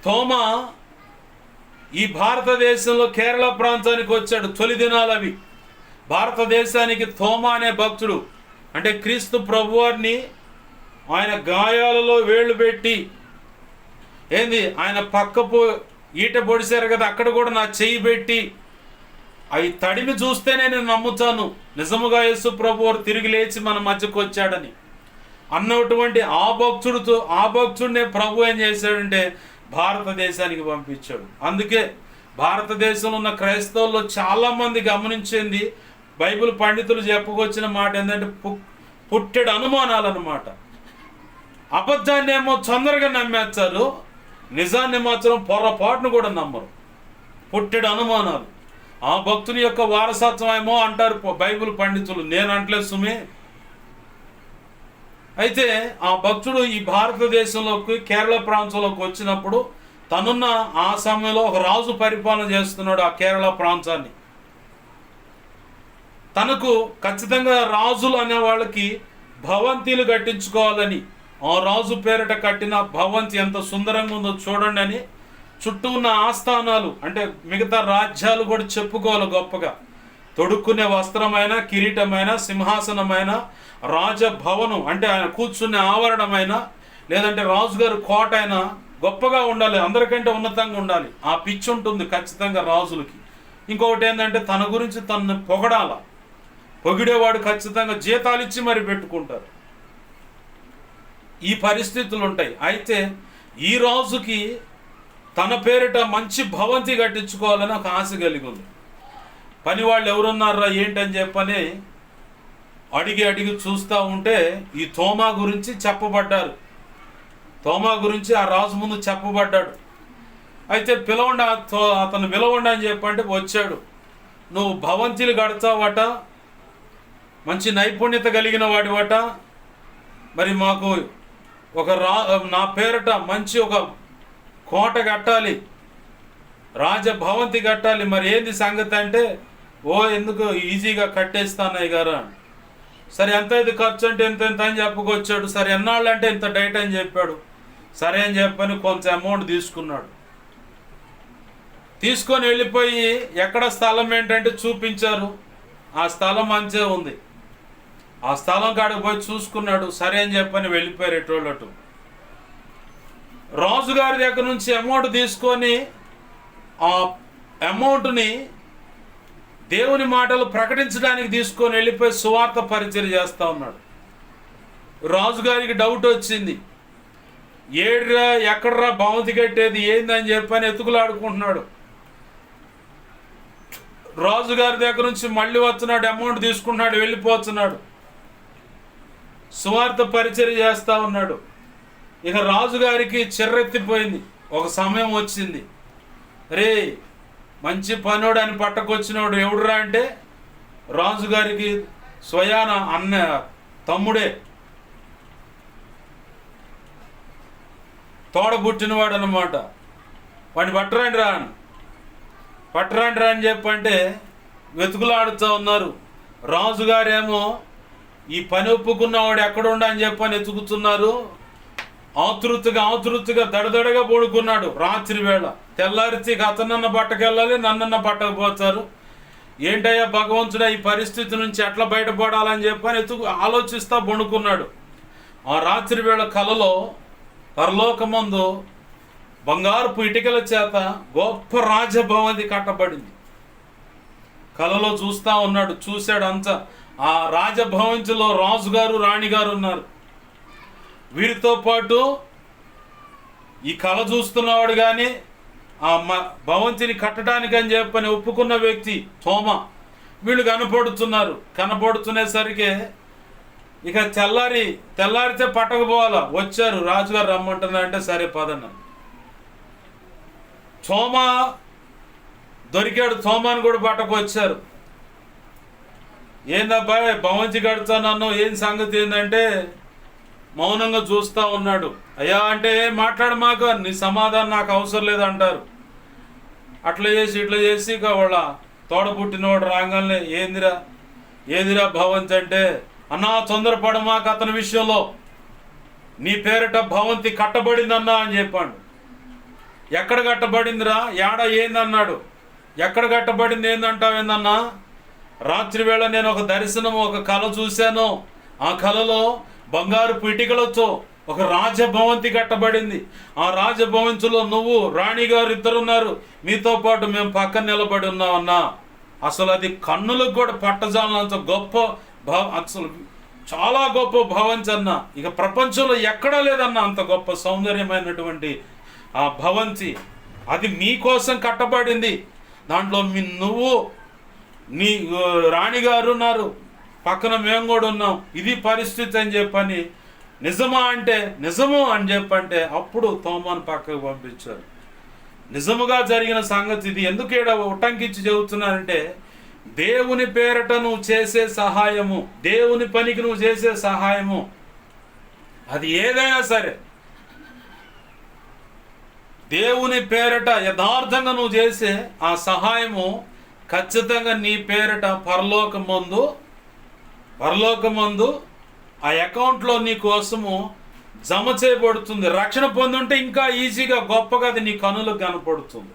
తోమా ఈ భారతదేశంలో కేరళ ప్రాంతానికి వచ్చాడు. తొలి దినాలు అవి. భారతదేశానికి తోమా అనే భక్తుడు అంటే క్రీస్తు ప్రభువారిని ఆయన గాయాలలో వేళ్ళు పెట్టి ఆయన పక్కపు ఈట పొడిశారు కదా, అక్కడ కూడా నా చెయ్యి పెట్టి అవి తడిమి చూస్తేనే నేను నమ్ముతాను నిజముగా యేసు ప్రభువారు తిరిగి లేచి మన మధ్యకు వచ్చాడని అన్నటువంటి ఆ భక్తుడినే ప్రభు ఏం చేశాడంటే భారతదేశానికి పంపించాడు. అందుకే భారతదేశంలో ఉన్న క్రైస్తవుల్లో చాలామంది గమనించింది, బైబిల్ పండితులు చెప్పుకొచ్చిన మాట ఏంటంటే పుట్టెడు అనుమానాలు అన్నమాట. అబద్ధాన్ని ఏమో తొందరగా నమ్మేస్తారు, నిజాన్ని మాత్రం పొరపాటును కూడా నమ్మరు. పుట్టెడు అనుమానాలు. ఆ భక్తుని యొక్క వారసత్వం ఏమో అంటారు బైబిల్ పండితులు, నేను అంటలేదు సుమే. అయితే ఆ భక్తుడు ఈ భారతదేశంలోకి కేరళ ప్రాంతంలోకి వచ్చినప్పుడు తనున్న ఆ సమయంలో ఒక రాజు పరిపాలన చేస్తున్నాడు ఆ కేరళ ప్రాంతాన్ని. తనకు ఖచ్చితంగా రాజులు అనే వాళ్ళకి భవంతిలు కట్టించుకోవాలని, ఆ రాజు పేరిట కట్టిన భవంతి ఎంత సుందరంగా ఉందో చూడండి అని చుట్టూ ఉన్న ఆస్థానాలు అంటే మిగతా రాజ్యాలు కూడా చెప్పుకోవాలి గొప్పగా. తొడుక్కునే వస్త్రమైన, కిరీటమైన, సింహాసనమైన, రాజభవనం అంటే ఆయన కూర్చునే ఆవరణమైన, లేదంటే రాజుగారు కోట అయినా గొప్పగా ఉండాలి, అందరికంటే ఉన్నతంగా ఉండాలి. ఆ పిచ్చి ఉంటుంది ఖచ్చితంగా రాజులకి. ఇంకొకటి ఏంటంటే తన గురించి తనను పొగడాల. పొగిడేవాడు ఖచ్చితంగా జీతాలు ఇచ్చి మరి పెట్టుకుంటారు. ఈ పరిస్థితులు ఉంటాయి. అయితే ఈ రాజుకి తన పేరిట మంచి భవంతి కట్టించుకోవాలని ఒక ఆశ కలిగి ఉంది. పని వాళ్ళు ఎవరున్నారా ఏంటని చెప్పని అడిగి చూస్తూ ఉంటే ఈ తోమా గురించి చెప్పబడ్డారు. తోమా గురించి ఆ రాజు ముందు చెప్పబడ్డాడు. అయితే అతను పిలవండి అని చెప్పంటే వచ్చాడు. నువ్వు భవంతిలు కడతావట, మంచి నైపుణ్యత కలిగిన వాడివట, మరి మాకు నా పేరట మంచి ఒక కోట కట్టాలి, రాజభవంతి కట్టాలి, మరి ఏంది సంగతి అంటే ఎందుకు ఈజీగా కట్టేస్తానయ్య గారు. సరే ఎంత ఇది ఖర్చు అంటే ఎంత అని చెప్పుకొచ్చాడు. సరే ఎన్నాళ్ళు అంటే ఇంత డైట్ అని చెప్పాడు. సరే అని చెప్పని కొంత అమౌంట్ తీసుకున్నాడు. తీసుకొని వెళ్ళిపోయి ఎక్కడ స్థలం ఏంటంటే చూపించారు. ఆ స్థలం మంచిగా ఉంది. ఆ స్థలం కాడికి పోయి చూసుకున్నాడు. సరే అని చెప్పని వెళ్ళిపోయారు ఎటోళ్ళటు. రాజుగారి దగ్గర నుంచి అమౌంట్ తీసుకొని ఆ అమౌంట్ని దేవుని మాటలు ప్రకటించడానికి తీసుకొని వెళ్ళిపోయి సువార్త పరిచయం చేస్తూ ఉన్నాడు. రాజుగారికి డౌట్ వచ్చింది, ఎక్కడరా భవంతి కట్టేది ఏందని చెప్పని ఎత్తుకులాడుకుంటున్నాడు. రాజుగారి దగ్గర నుంచి మళ్ళీ వస్తున్నాడు, అమౌంట్ తీసుకుంటున్నాడు, వెళ్ళిపోతున్నాడు, సువార్త పరిచయం చేస్తూ ఉన్నాడు. ఇక రాజుగారికి చిర్రెత్తిపోయింది. ఒక సమయం వచ్చింది, రే మంచి పనోడు అని పట్టకొచ్చినోడు ఎవడురా అంటే రాజుగారికి స్వయాన తమ్ముడే, తోడబుట్టినవాడు అన్నమాట. వాడిని పట్టరాండిరా అని చెప్పంటే వెతుకులాడుతూ ఉన్నారు. రాజుగారేమో ఈ పని ఒప్పుకున్నవాడు ఎక్కడుండ అని చెప్పని ఎతుకుతున్నారు. ఆతృతగా దడదడగా పడుకున్నాడు. రాత్రి వేళ తెల్లారితే అతనన్న పట్టకెళ్ళాలి, నన్నన్న పట్టకపోతారు. ఏంటయ్యా భగవంతుడా ఈ పరిస్థితి నుంచి ఎట్లా బయటపడాలని చెప్పని ఆలోచిస్తా పడుకున్నాడు. ఆ రాత్రి వేళ కలలో పరలోకమందు బంగారపు ఇటుకల చేత గొప్ప రాజభవంతి కట్టబడింది. కలలో చూస్తూ ఉన్నాడు. చూశాడు అంతా. ఆ రాజభవంతిలో రాజుగారు, రాణిగారు ఉన్నారు. వీరితో పాటు ఈ కళ చూస్తున్నవాడు కానీ ఆ భవంతిని కట్టడానికి అని చెప్పని ఒప్పుకున్న వ్యక్తి తోమా, వీళ్ళు కనపడుతునేసరికి ఇక తెల్లారితే పట్టకపోవాలా. వచ్చారు, రాజుగారు రమ్మంటున్నారంటే సరే పదన్న. తోమా దొరికాడు. తోమాను కూడా పట్టకొచ్చారు. ఏందబ్బా భవంతి కడతానన్ను, ఏం సంగతి ఏంటంటే మౌనంగా చూస్తూ ఉన్నాడు. అయ్యా అంటే మాట్లాడమాక, నీ సమాధానం నాకు అవసరం లేదంటారు. అట్లా చేసి ఇట్లా చేసి ఇక వాళ్ళ తోడబుట్టినవాడు రాగానే ఏదిరా భవంతి అంటే, అన్నా తొందరపడమాక, అతని విషయంలో నీ పేరిట భవంతి కట్టబడిందన్నా అని చెప్పాడు. ఎక్కడ కట్టబడిందిరా, ఏడ ఏందన్నాడు. ఎక్కడ కట్టబడింది ఏందంటావు ఏందన్నా? రాత్రి వేళ నేను ఒక దర్శనం, ఒక కళ చూశాను. ఆ కళలో బంగారు పిటికలతో ఒక రాజభవంతి కట్టబడింది. ఆ రాజభవంతిలో నువ్వు, రాణిగారు ఇద్దరున్నారు, మీతో పాటు మేము పక్కన నిలబడి ఉన్నామన్నా. అసలు అది కన్నులకు కూడా పట్టజాలనంత గొప్ప అసలు చాలా గొప్ప భవంతి అన్న. ఇక ప్రపంచంలో ఎక్కడా లేదన్న అంత గొప్ప సౌందర్యమైనటువంటి ఆ భవంతి. అది మీకోసం కట్టబడింది. దాంట్లో నువ్వు, నీ రాణిగారు ఉన్నారు, పక్కన మేము కూడా ఉన్నాం. ఇది పరిస్థితి అని చెప్పని, నిజమా అంటే నిజము అని చెప్పంటే అప్పుడు తోమాను పక్కకు పంపించారు. నిజముగా జరిగిన సంగతి ఇది. ఎందుకు ఈడ ఉటంకించి చెబుతున్నానంటే, దేవుని పేరట నువ్వు చేసే సహాయము, దేవుని పనికి నువ్వు చేసే సహాయము, అది ఏదైనా సరే, దేవుని పేరట యథార్థంగా నువ్వు చేసే ఆ సహాయము ఖచ్చితంగా నీ పేరట పరలోకమందు ఆ అకౌంట్లో నీ కోసము జమ చేయబడుతుంది. రక్షణ పొందుంటే ఇంకా ఈజీగా గొప్పగా అది నీ కనులకు కనపడుతుంది.